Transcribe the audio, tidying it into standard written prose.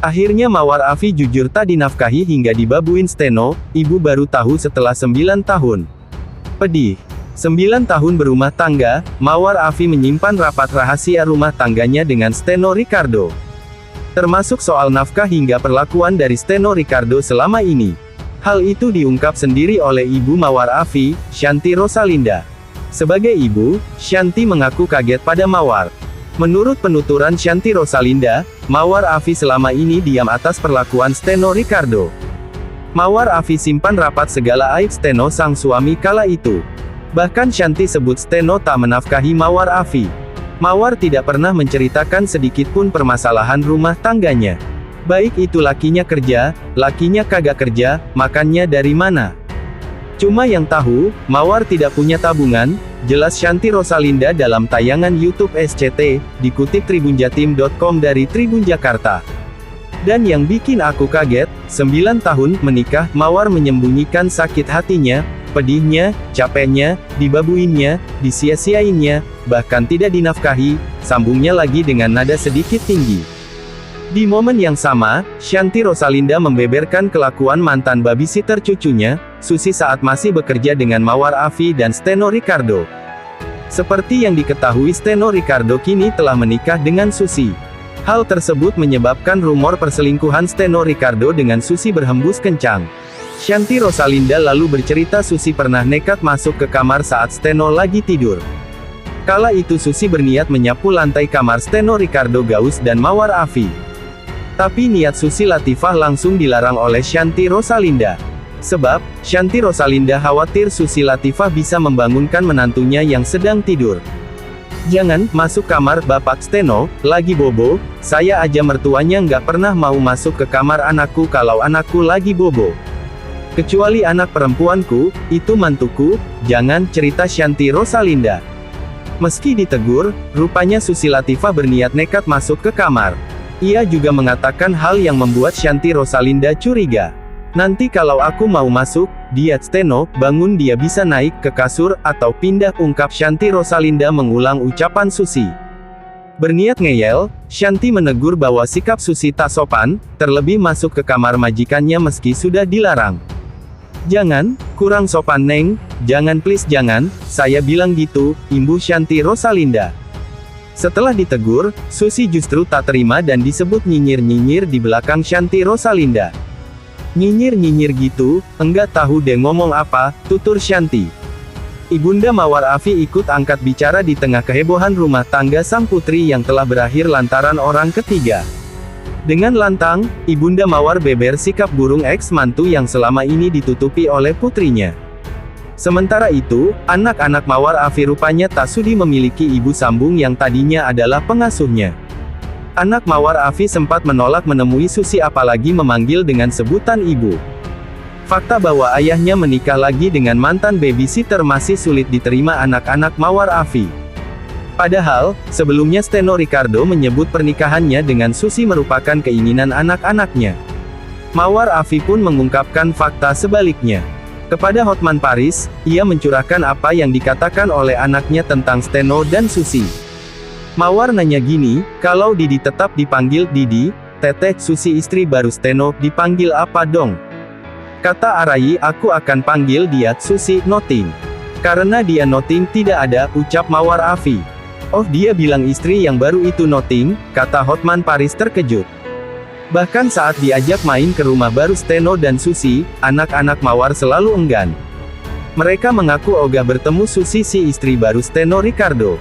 Akhirnya Mawar Afi jujur tak dinafkahi hingga dibabuin Steno, ibu baru tahu setelah 9 tahun. Pedih. 9 tahun berumah tangga, Mawar Afi menyimpan rapat rahasia rumah tangganya dengan Steno Ricardo. Termasuk soal nafkah hingga perlakuan dari Steno Ricardo selama ini. Hal itu diungkap sendiri oleh ibu Mawar Afi, Shanti Rosalinda. Sebagai ibu, Shanti mengaku kaget pada Mawar. Menurut penuturan Shanti Rosalinda, Mawar Afi selama ini diam atas perlakuan Steno Ricardo. Mawar Afi simpan rapat segala aib Steno sang suami kala itu. Bahkan Shanti sebut Steno tak menafkahi Mawar Afi. Mawar tidak pernah menceritakan sedikitpun permasalahan rumah tangganya. Baik itu lakinya kerja, lakinya kagak kerja, makannya dari mana. Cuma yang tahu, Mawar tidak punya tabungan, jelas Shanti Rosalinda dalam tayangan YouTube SCT, dikutip tribunjatim.com dari Tribun Jakarta. Dan yang bikin aku kaget, 9 tahun menikah, Mawar menyembunyikan sakit hatinya, pedihnya, capeknya, dibabuinnya, disia-siainnya, bahkan tidak dinafkahi, sambungnya lagi dengan nada sedikit tinggi. Di momen yang sama, Shanti Rosalinda membeberkan kelakuan mantan babysitter cucunya, Susi saat masih bekerja dengan Mawar Afi dan Steno Ricardo. Seperti yang diketahui, Steno Ricardo kini telah menikah dengan Susi. Hal tersebut menyebabkan rumor perselingkuhan Steno Ricardo dengan Susi berhembus kencang. Shanti Rosalinda lalu bercerita Susi pernah nekat masuk ke kamar saat Steno lagi tidur. Kala itu Susi berniat menyapu lantai kamar Steno Ricardo Gaus dan Mawar Afi. Tapi niat Susi Latifah langsung dilarang oleh Shanti Rosalinda. Sebab, Shanti Rosalinda khawatir Susi Latifah bisa membangunkan menantunya yang sedang tidur. "Jangan masuk kamar Bapak Steno, lagi bobo, saya aja mertuanya nggak pernah mau masuk ke kamar anakku kalau anakku lagi bobo. Kecuali anak perempuanku, itu mantuku, jangan," cerita Shanti Rosalinda. Meski ditegur, rupanya Susi Latifah berniat nekat masuk ke kamar. Ia juga mengatakan hal yang membuat Shanti Rosalinda curiga. "Nanti kalau aku mau masuk, dia Steno, bangun dia bisa naik ke kasur, atau pindah," ungkap Shanti Rosalinda mengulang ucapan Susi. Berniat ngeyel, Shanti menegur bahwa sikap Susi tak sopan, terlebih masuk ke kamar majikannya meski sudah dilarang. "Jangan, kurang sopan Neng, jangan please jangan, saya bilang gitu," imbuh Shanti Rosalinda. Setelah ditegur, Susi justru tak terima dan disebut nyinyir-nyinyir di belakang Shanti Rosalinda. "Nyinyir-nyinyir gitu, enggak tahu deh ngomong apa," tutur Shanti. Ibunda Mawar Afi ikut angkat bicara di tengah kehebohan rumah tangga sang putri yang telah berakhir lantaran orang ketiga. Dengan lantang, Ibunda Mawar beber sikap burung ex-mantu yang selama ini ditutupi oleh putrinya. Sementara itu, anak-anak Mawar Afi rupanya tak sudi memiliki ibu sambung yang tadinya adalah pengasuhnya. Anak Mawar Afi sempat menolak menemui Susi apalagi memanggil dengan sebutan ibu. Fakta bahwa ayahnya menikah lagi dengan mantan babysitter masih sulit diterima anak-anak Mawar Afi. Padahal, sebelumnya Steno Ricardo menyebut pernikahannya dengan Susi merupakan keinginan anak-anaknya. Mawar Afi pun mengungkapkan fakta sebaliknya. Kepada Hotman Paris, ia mencurahkan apa yang dikatakan oleh anaknya tentang Steno dan Susi. Mawar nanya gini, "Kalau Didi tetap dipanggil Didi, Teteh Susi istri baru Steno, dipanggil apa dong?" Kata Arayi, "Aku akan panggil dia Susi, nothing. Karena dia nothing tidak ada," ucap Mawar Afi. "Oh dia bilang istri yang baru itu nothing," kata Hotman Paris terkejut. Bahkan saat diajak main ke rumah baru Steno dan Susi, anak-anak Mawar selalu enggan. Mereka mengaku ogah bertemu Susi si istri baru Steno Ricardo.